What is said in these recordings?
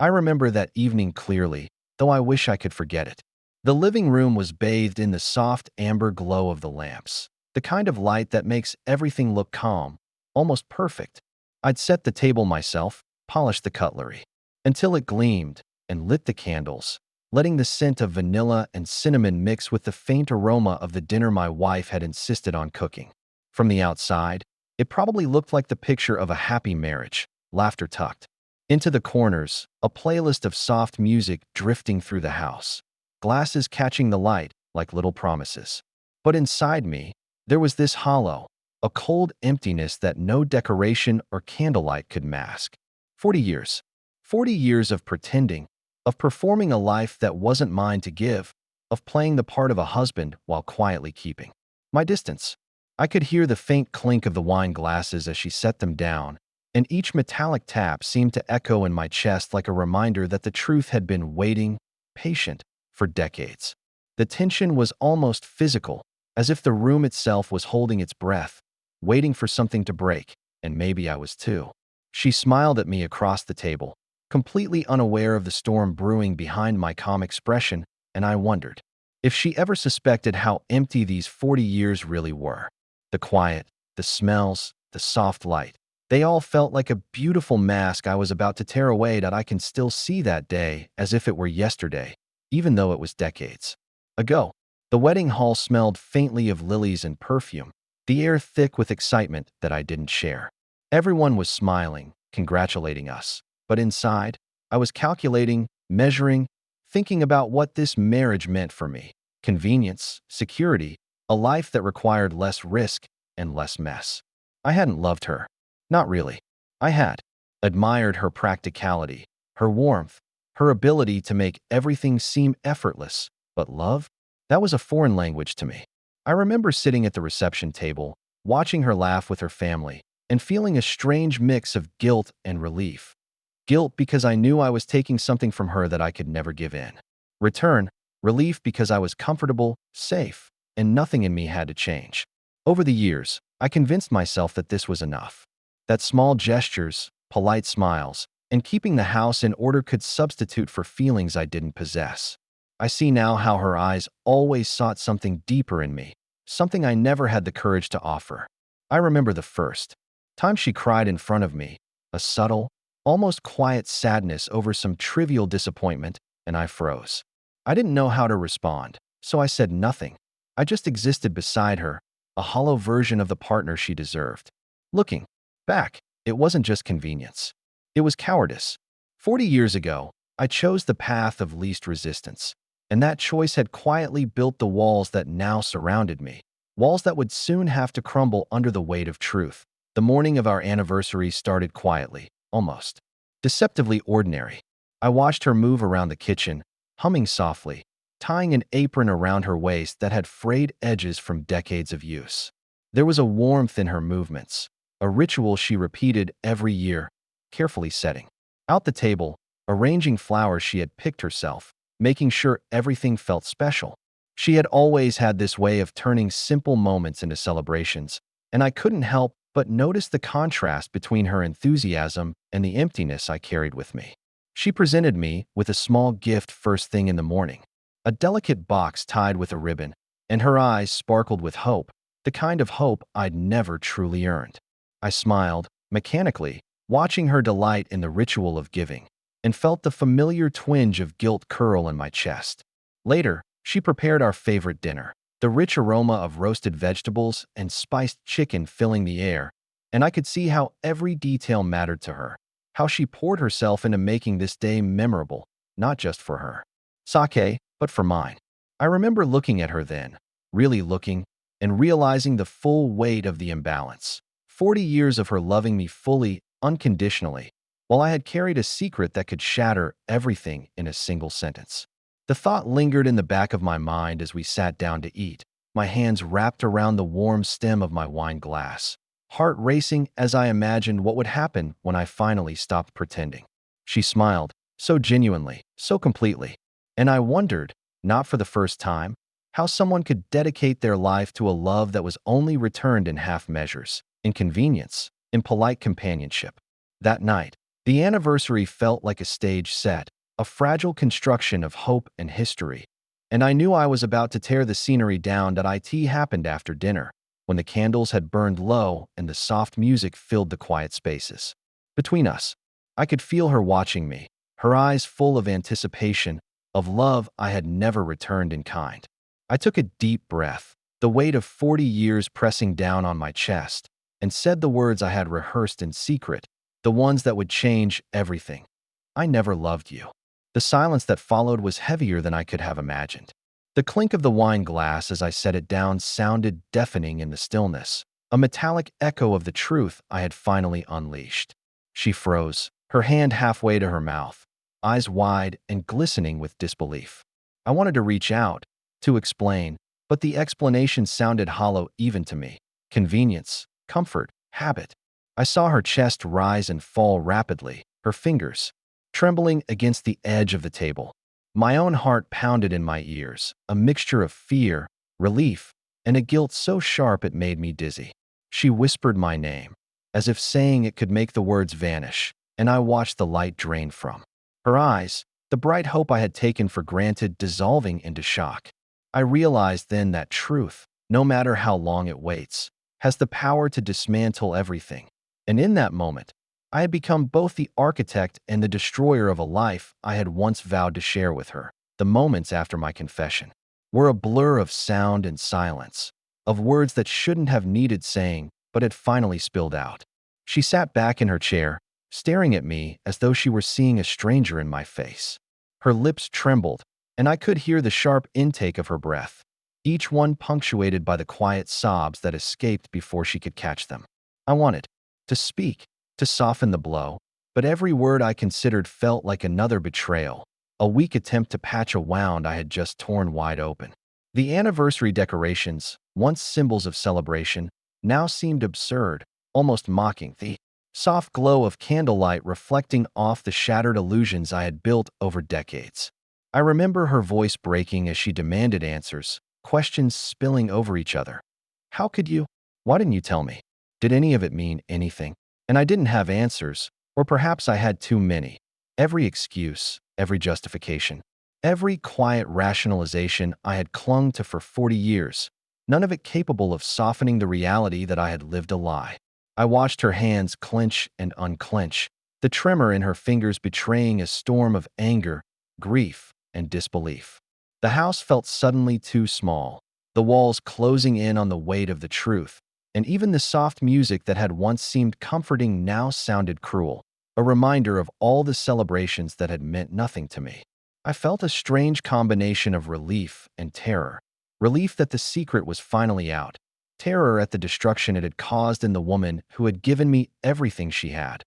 I remember that evening clearly, though I wish I could forget it. The living room was bathed in the soft amber glow of the lamps, the kind of light that makes everything look calm, almost perfect. I'd set the table myself, polished the cutlery, until it gleamed, and lit the candles, letting the scent of vanilla and cinnamon mix with the faint aroma of the dinner my wife had insisted on cooking. From the outside, it probably looked like the picture of a happy marriage, laughter tucked into the corners, a playlist of soft music drifting through the house, glasses catching the light like little promises. But inside me, there was this hollow, a cold emptiness that no decoration or candlelight could mask. 40 years. 40 years of pretending, of performing a life that wasn't mine to give, of playing the part of a husband while quietly keeping my distance. I could hear the faint clink of the wine glasses as she set them down, and each metallic tap seemed to echo in my chest like a reminder that the truth had been waiting, patient, for decades. The tension was almost physical, as if the room itself was holding its breath, waiting for something to break, and maybe I was too. She smiled at me across the table, completely unaware of the storm brewing behind my calm expression, and I wondered if she ever suspected how empty these 40 years really were. The quiet, the smells, the soft light. They all felt like a beautiful mask I was about to tear away that I can still see that day as if it were yesterday, even though it was decades ago. The wedding hall smelled faintly of lilies and perfume, the air thick with excitement that I didn't share. Everyone was smiling, congratulating us, but inside, I was calculating, measuring, thinking about what this marriage meant for me. Convenience, security, a life that required less risk and less mess. I hadn't loved her. Not really. I had admired her practicality, her warmth, her ability to make everything seem effortless, but love? That was a foreign language to me. I remember sitting at the reception table, watching her laugh with her family, and feeling a strange mix of guilt and relief. Guilt because I knew I was taking something from her that I could never give in. Return, relief because I was comfortable, safe, and nothing in me had to change. Over the years, I convinced myself that this was enough. That small gestures, polite smiles, and keeping the house in order could substitute for feelings I didn't possess. I see now how her eyes always sought something deeper in me, something I never had the courage to offer. I remember the first time she cried in front of me, a subtle, almost quiet sadness over some trivial disappointment, and I froze. I didn't know how to respond, so I said nothing. I just existed beside her, a hollow version of the partner she deserved. Looking back, it wasn't just convenience. It was cowardice. 40 years ago, I chose the path of least resistance, and that choice had quietly built the walls that now surrounded me, walls that would soon have to crumble under the weight of truth. The morning of our anniversary started quietly, almost deceptively ordinary. I watched her move around the kitchen, humming softly, tying an apron around her waist that had frayed edges from decades of use. There was a warmth in her movements, a ritual she repeated every year, carefully setting out the table, arranging flowers she had picked herself, making sure everything felt special. She had always had this way of turning simple moments into celebrations, and I couldn't help but notice the contrast between her enthusiasm and the emptiness I carried with me. She presented me with a small gift first thing in the morning, a delicate box tied with a ribbon, and her eyes sparkled with hope, the kind of hope I'd never truly earned. I smiled, mechanically, watching her delight in the ritual of giving, and felt the familiar twinge of guilt curl in my chest. Later, she prepared our favorite dinner, the rich aroma of roasted vegetables and spiced chicken filling the air, and I could see how every detail mattered to her, how she poured herself into making this day memorable, not just for her sake, but for mine. I remember looking at her then, really looking, and realizing the full weight of the imbalance. 40 years of her loving me fully, unconditionally, while I had carried a secret that could shatter everything in a single sentence. The thought lingered in the back of my mind as we sat down to eat, my hands wrapped around the warm stem of my wine glass, heart racing as I imagined what would happen when I finally stopped pretending. She smiled, so genuinely, so completely, and I wondered, not for the first time, how someone could dedicate their life to a love that was only returned in half measures, in convenience, in polite companionship. That night, The anniversary felt like a stage set, a fragile construction of hope and history. And I knew I was about to tear the scenery down. It happened after dinner, when the candles had burned low and the soft music filled the quiet spaces. Between us, I could feel her watching me, her eyes full of anticipation, of love I had never returned in kind. I took a deep breath, the weight of 40 years pressing down on my chest, and said the words I had rehearsed in secret, the ones that would change everything. I never loved you. The silence that followed was heavier than I could have imagined. The clink of the wine glass as I set it down sounded deafening in the stillness, a metallic echo of the truth I had finally unleashed. She froze, her hand halfway to her mouth, eyes wide and glistening with disbelief. I wanted to reach out, to explain, but the explanation sounded hollow even to me. Convenience, comfort, habit. I saw her chest rise and fall rapidly, her fingers trembling against the edge of the table. My own heart pounded in my ears, a mixture of fear, relief, and a guilt so sharp it made me dizzy. She whispered my name, as if saying it could make the words vanish, and I watched the light drain from her eyes, the bright hope I had taken for granted dissolving into shock. I realized then that truth, no matter how long it waits, has the power to dismantle everything. And in that moment, I had become both the architect and the destroyer of a life I had once vowed to share with her. The moments after my confession were a blur of sound and silence, of words that shouldn't have needed saying, but had finally spilled out. She sat back in her chair, staring at me as though she were seeing a stranger in my face. Her lips trembled, and I could hear the sharp intake of her breath, each one punctuated by the quiet sobs that escaped before she could catch them. I wanted to speak, to soften the blow, but every word I considered felt like another betrayal, a weak attempt to patch a wound I had just torn wide open. The anniversary decorations, once symbols of celebration, now seemed absurd, almost mocking, the soft glow of candlelight reflecting off the shattered illusions I had built over decades. I remember her voice breaking as she demanded answers, questions spilling over each other. How could you? Why didn't you tell me? Did any of it mean anything? And I didn't have answers, or perhaps I had too many. Every excuse, every justification, every quiet rationalization I had clung to for 40 years, none of it capable of softening the reality that I had lived a lie. I watched her hands clench and unclench, the tremor in her fingers betraying a storm of anger, grief, and disbelief. The house felt suddenly too small, the walls closing in on the weight of the truth, and even the soft music that had once seemed comforting now sounded cruel, a reminder of all the celebrations that had meant nothing to me. I felt a strange combination of relief and terror. Relief that the secret was finally out, terror at the destruction it had caused in the woman who had given me everything she had.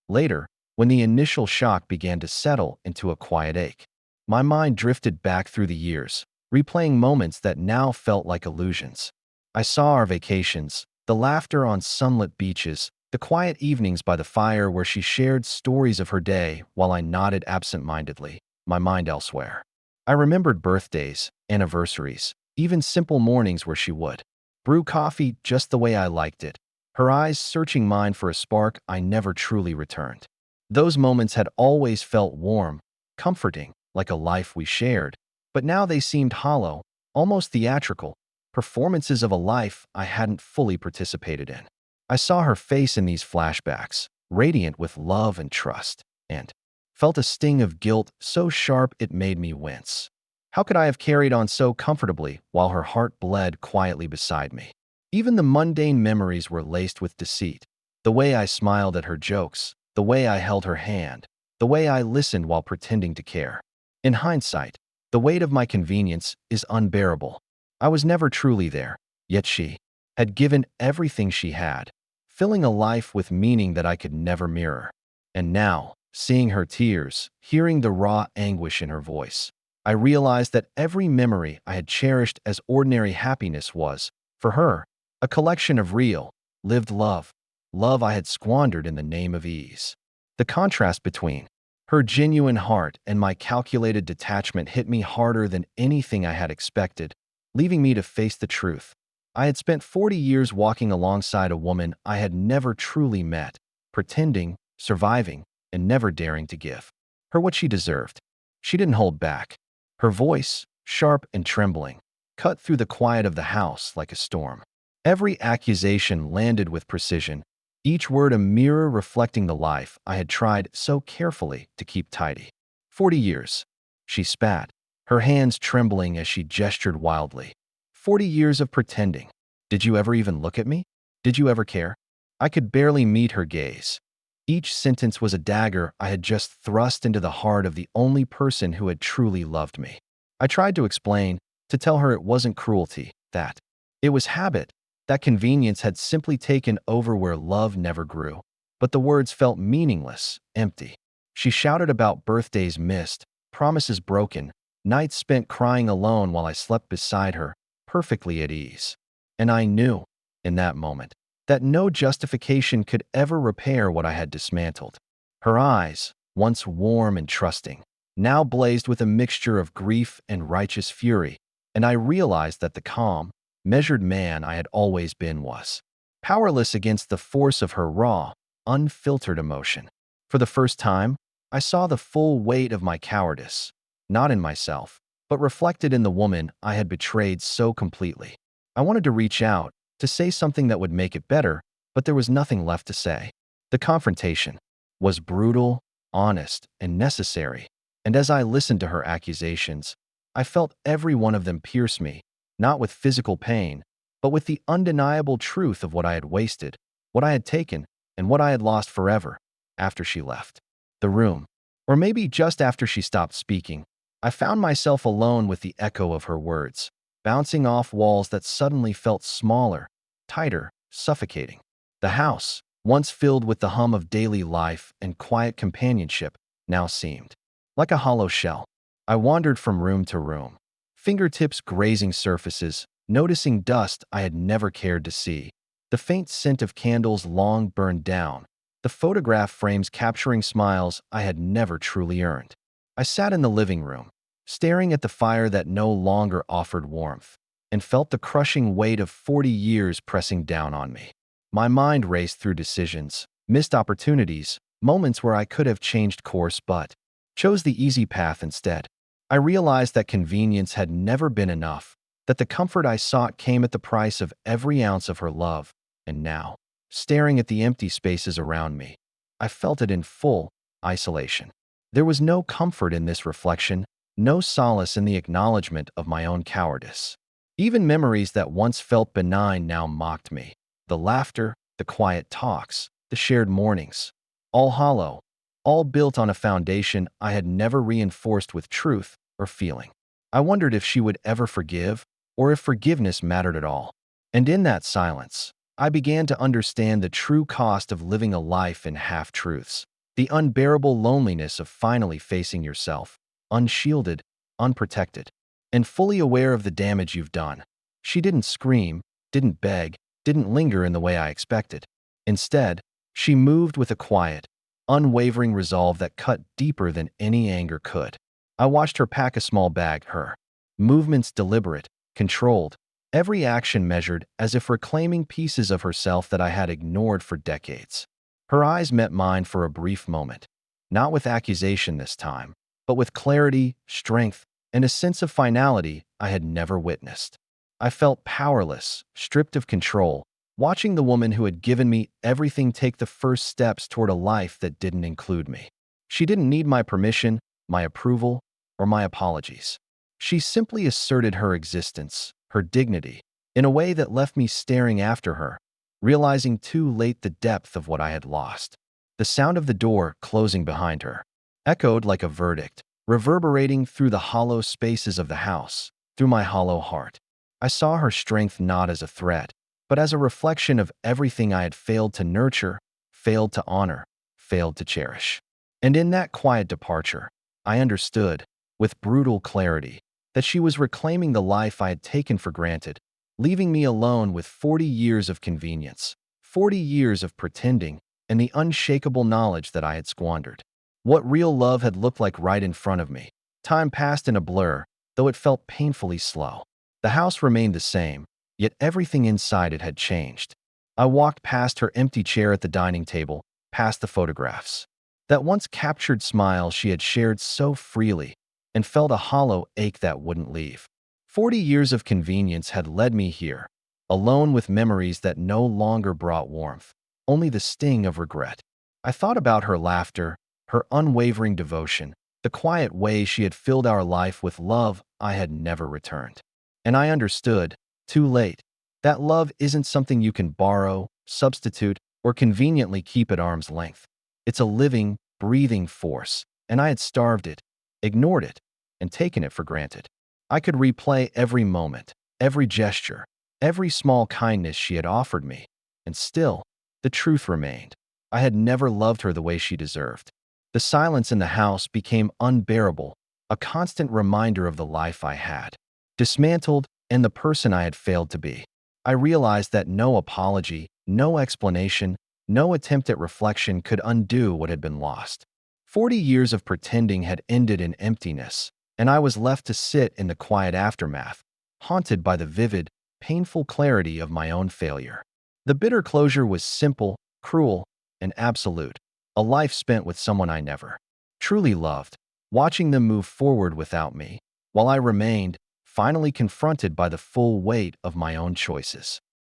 Later, when the initial shock began to settle into a quiet ache, my mind drifted back through the years, replaying moments that now felt like illusions. I saw our vacations, the laughter on sunlit beaches, the quiet evenings by the fire where she shared stories of her day while I nodded absent-mindedly, my mind elsewhere. I remembered birthdays, anniversaries, even simple mornings where she would brew coffee just the way I liked it, her eyes searching mine for a spark I never truly returned. Those moments had always felt warm, comforting, like a life we shared, but now they seemed hollow, almost theatrical, performances of a life I hadn't fully participated in. I saw her face in these flashbacks, radiant with love and trust, and felt a sting of guilt so sharp it made me wince. How could I have carried on so comfortably while her heart bled quietly beside me? Even the mundane memories were laced with deceit. The way I smiled at her jokes, the way I held her hand, the way I listened while pretending to care. In hindsight, the weight of my convenience is unbearable. I was never truly there, yet she had given everything she had, filling a life with meaning that I could never mirror. And now, seeing her tears, hearing the raw anguish in her voice, I realized that every memory I had cherished as ordinary happiness was, for her, a collection of real, lived love, love I had squandered in the name of ease. The contrast between her genuine heart and my calculated detachment hit me harder than anything I had expected, leaving me to face the truth. I had spent 40 years walking alongside a woman I had never truly met, pretending, surviving, and never daring to give her what she deserved. She didn't hold back. Her voice, sharp and trembling, cut through the quiet of the house like a storm. Every accusation landed with precision, each word a mirror reflecting the life I had tried so carefully to keep tidy. 40 years, she spat, her hands trembling as she gestured wildly. 40 years of pretending. Did you ever even look at me? Did you ever care? I could barely meet her gaze. Each sentence was a dagger I had just thrust into the heart of the only person who had truly loved me. I tried to explain, to tell her it wasn't cruelty, that it was habit, that convenience had simply taken over where love never grew. But the words felt meaningless, empty. She shouted about birthdays missed, promises broken, nights spent crying alone while I slept beside her, perfectly at ease. And I knew, in that moment, that no justification could ever repair what I had dismantled. Her eyes, once warm and trusting, now blazed with a mixture of grief and righteous fury, and I realized that the calm, measured man I had always been was powerless against the force of her raw, unfiltered emotion. For the first time, I saw the full weight of my cowardice, not in myself, but reflected in the woman I had betrayed so completely. I wanted to reach out, to say something that would make it better, but there was nothing left to say. The confrontation was brutal, honest, and necessary, and as I listened to her accusations, I felt every one of them pierce me, not with physical pain, but with the undeniable truth of what I had wasted, what I had taken, and what I had lost forever after she left the room. Or maybe just after she stopped speaking, I found myself alone with the echo of her words, bouncing off walls that suddenly felt smaller, tighter, suffocating. The house, once filled with the hum of daily life and quiet companionship, now seemed like a hollow shell. I wandered from room to room, fingertips grazing surfaces, noticing dust I had never cared to see, the faint scent of candles long burned down, the photograph frames capturing smiles I had never truly earned. I sat in the living room, staring at the fire that no longer offered warmth, and felt the crushing weight of 40 years pressing down on me. My mind raced through decisions, missed opportunities, moments where I could have changed course but chose the easy path instead. I realized that convenience had never been enough, that the comfort I sought came at the price of every ounce of her love, and now, staring at the empty spaces around me, I felt it in full isolation. There was no comfort in this reflection, no solace in the acknowledgement of my own cowardice. Even memories that once felt benign now mocked me. The laughter, the quiet talks, the shared mornings, all hollow, all built on a foundation I had never reinforced with truth or feeling. I wondered if she would ever forgive, or if forgiveness mattered at all. And in that silence, I began to understand the true cost of living a life in half-truths, the unbearable loneliness of finally facing yourself, unshielded, unprotected, and fully aware of the damage you've done. She didn't scream, didn't beg, didn't linger in the way I expected. Instead, she moved with a quiet, unwavering resolve that cut deeper than any anger could. I watched her pack a small bag, her movements deliberate, controlled, every action measured as if reclaiming pieces of herself that I had ignored for decades. Her eyes met mine for a brief moment, not with accusation this time, but with clarity, strength, and a sense of finality I had never witnessed. I felt powerless, stripped of control, watching the woman who had given me everything take the first steps toward a life that didn't include me. She didn't need my permission, my approval, or my apologies. She simply asserted her existence, her dignity, in a way that left me staring after her, realizing too late the depth of what I had lost. The sound of the door closing behind her echoed like a verdict, reverberating through the hollow spaces of the house, through my hollow heart. I saw her strength not as a threat, but as a reflection of everything I had failed to nurture, failed to honor, failed to cherish. And in that quiet departure, I understood, with brutal clarity, that she was reclaiming the life I had taken for granted, leaving me alone with 40 years of convenience, 40 years of pretending, and the unshakable knowledge that I had squandered. What real love had looked like right in front of me. Time passed in a blur, though it felt painfully slow. The house remained the same, yet everything inside it had changed. I walked past her empty chair at the dining table, past the photographs, That once captured smile she had shared so freely, and felt a hollow ache that wouldn't leave. 40 years of convenience had led me here, alone with memories that no longer brought warmth, only the sting of regret. I thought about her laughter, her unwavering devotion, the quiet way she had filled our life with love I had never returned. And I understood, too late, that love isn't something you can borrow, substitute, or conveniently keep at arm's length. It's a living, breathing force, and I had starved it, ignored it, and taken it for granted. I could replay every moment, every gesture, every small kindness she had offered me, and still, the truth remained. I had never loved her the way she deserved. The silence in the house became unbearable, a constant reminder of the life I had dismantled and the person I had failed to be. I realized that no apology, no explanation, no attempt at reflection could undo what had been lost. 40 years of pretending had ended in emptiness, and I was left to sit in the quiet aftermath, haunted by the vivid, painful clarity of my own failure. The bitter closure was simple, cruel, and absolute, a life spent with someone I never truly loved, watching them move forward without me, while I remained, finally confronted by the full weight of my own choices.